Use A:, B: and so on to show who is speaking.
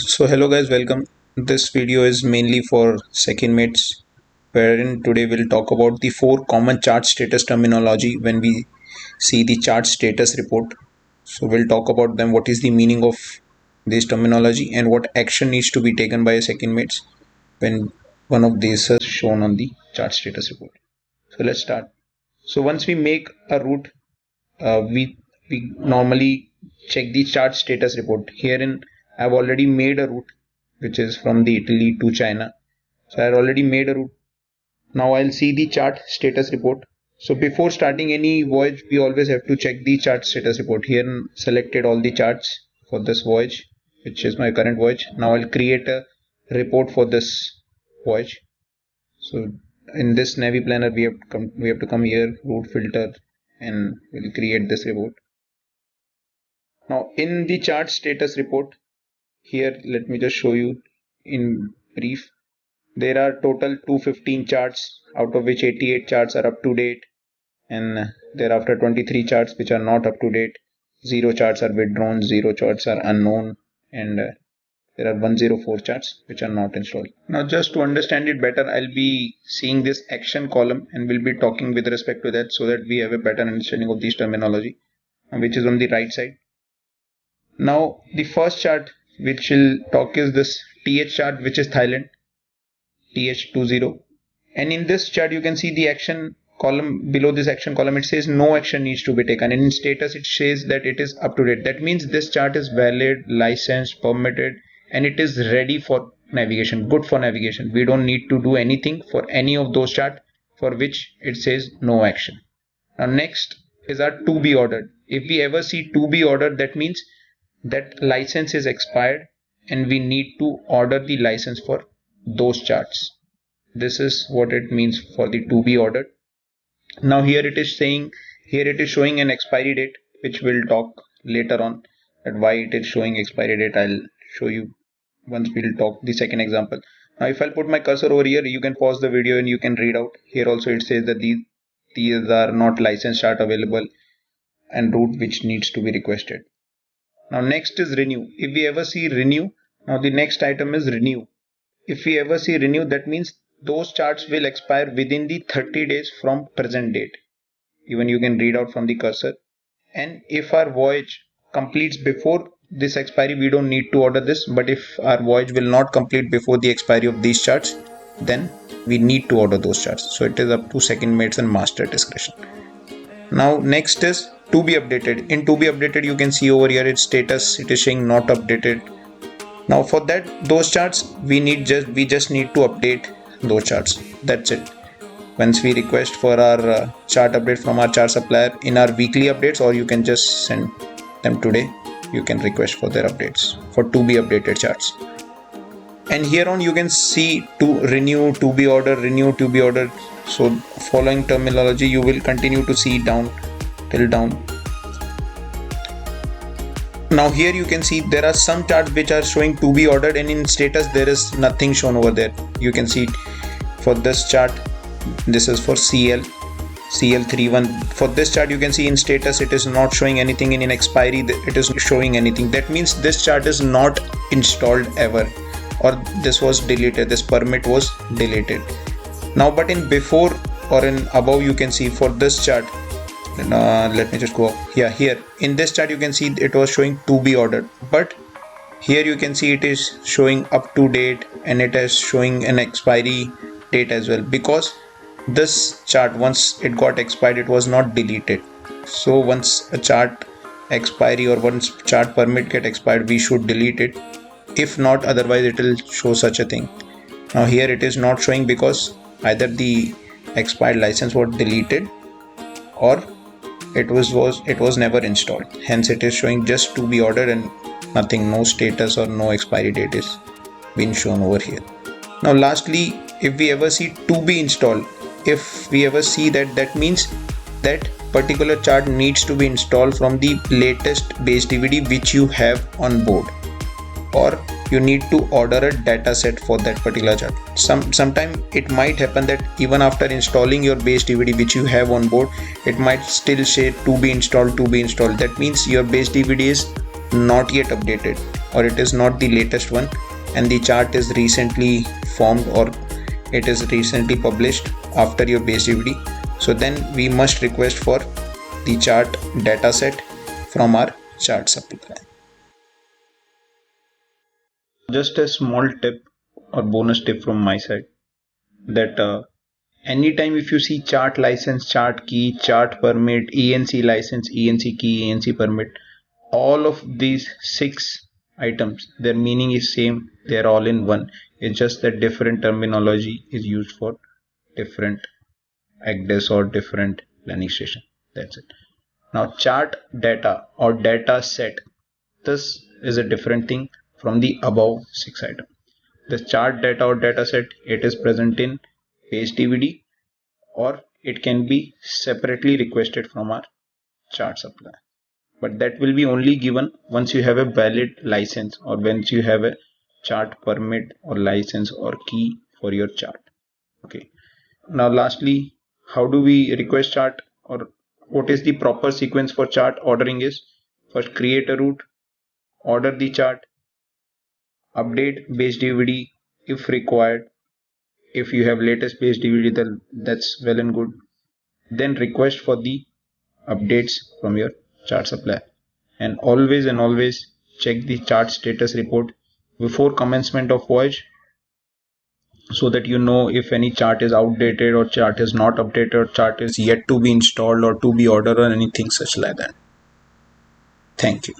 A: So hello guys, welcome. This video is mainly for second mates, wherein today we'll talk about the four common chart status terminology when we see the chart status report. So we'll talk about them, what is the meaning of this terminology and what action needs to be taken by a second mates when one of these is shown on the chart status report. So let's start. So once we make a route, we normally check the chart status report. Herein I've already made a route which is from the Italy to China. So I've already made a route. Now I'll see the chart status report. So before starting any voyage, we always have to check the chart status report. Here selected all the charts for this voyage, which is my current voyage. Now I'll create a report for this voyage. So in this Navi Planner, we have to come here, route filter, and we'll create this report. Now in the chart status report, here let me just show you in brief. There are total 215 charts, out of which 88 charts are up to date, and thereafter 23 charts which are not up to date. 0 charts are withdrawn, 0 charts are unknown, and there are 104 charts which are not installed. Now just to understand it better, I'll be seeing this action column and we'll be talking with respect to that so that we have a better understanding of this terminology, which is on the right side. Now the first chart which we'll talk is this TH chart, which is Thailand, TH20. And in this chart you can see the action column. Below this action column it says no action needs to be taken, and in status it says that it is up to date. That means this chart is valid, licensed, permitted, and it is ready for navigation, good for navigation. We don't need to do anything for any of those charts for which it says no action. Now next is our to be ordered. If we ever see to be ordered, that means that license is expired and we need to order the license for those charts. This is what it means for the to be ordered. Now here it is showing an expiry date, which we'll talk later on that why it is showing expiry date. I'll show you once we'll talk the second example. Now if I'll put my cursor over here, you can pause the video and you can read out. Here also it says that these are not licensed chart available and route which needs to be requested. Now next is renew. If we ever see renew, now the next item is renew. If we ever see renew, that means those charts will expire within the 30 days from present date. Even you can read out from the cursor. And if our voyage completes before this expiry, we don't need to order this. But if our voyage will not complete before the expiry of these charts, then we need to order those charts. So it is up to second mates and master discretion. Now next is to be updated. In to be updated, you can see over here its status, it is showing not updated. Now for that, those charts we just need to update those charts. That's it. Once we request for our chart update from our chart supplier in our weekly updates, or you can just send them today, you can request for their updates for to be updated charts. And here on you can see to renew, to be ordered, renew, to be ordered. So following terminology you will continue to see down till down. Now here you can see there are some charts which are showing to be ordered, and in status there is nothing shown over there. You can see for this chart, this is for CL31. For this chart you can see in status it is not showing anything, and in expiry it is showing anything. That means this chart is not installed ever, or this was deleted, this permit was deleted. Now but in before or in above you can see for this chart, let me just go up. Here in this chart you can see it was showing to be ordered, but here you can see it is showing up to date and it is showing an expiry date as well, because this chart once it got expired it was not deleted. So once a chart expiry or once chart permit get expired, we should delete it. If not, otherwise it will show such a thing. Now here it is not showing because either the expired license was deleted or it was never installed. Hence it is showing just to be ordered and nothing, no status or no expiry date is been shown over here. Now lastly, if we ever see to be installed, if we ever see that, that means that particular chart needs to be installed from the latest base DVD which you have on board, or you need to order a data set for that particular chart. Sometime it might happen that even after installing your base DVD which you have on board, it might still say to be installed. That means your base DVD is not yet updated. or it is not the latest one, and the chart is recently formed or it is recently published after your base DVD, so then we must request for the chart dataset from our chart supplier. Just a small tip or bonus tip from my side, that anytime if you see chart license, chart key, chart permit, ENC license, ENC key, ENC permit, all of these 6 items, their meaning is same, they are all in one. It's just that different terminology is used for different ACDES or different planning station. That's it. Now chart data or data set, this is a different thing from the above 6 items. The chart data or data set, it is present in page DVD, or it can be separately requested from our chart supplier. But that will be only given once you have a valid license or once you have a chart permit or license or key for your chart. Okay. Now lastly, how do we request chart, or what is the proper sequence for chart ordering is: first create a route, order the chart, update base DVD if required. If you have latest base DVD, then that's well and good. Then request for the updates from your chart supplier, and always check the chart status report before commencement of voyage, so that you know if any chart is outdated or chart is not updated or chart is yet to be installed or to be ordered or anything such like that. Thank you.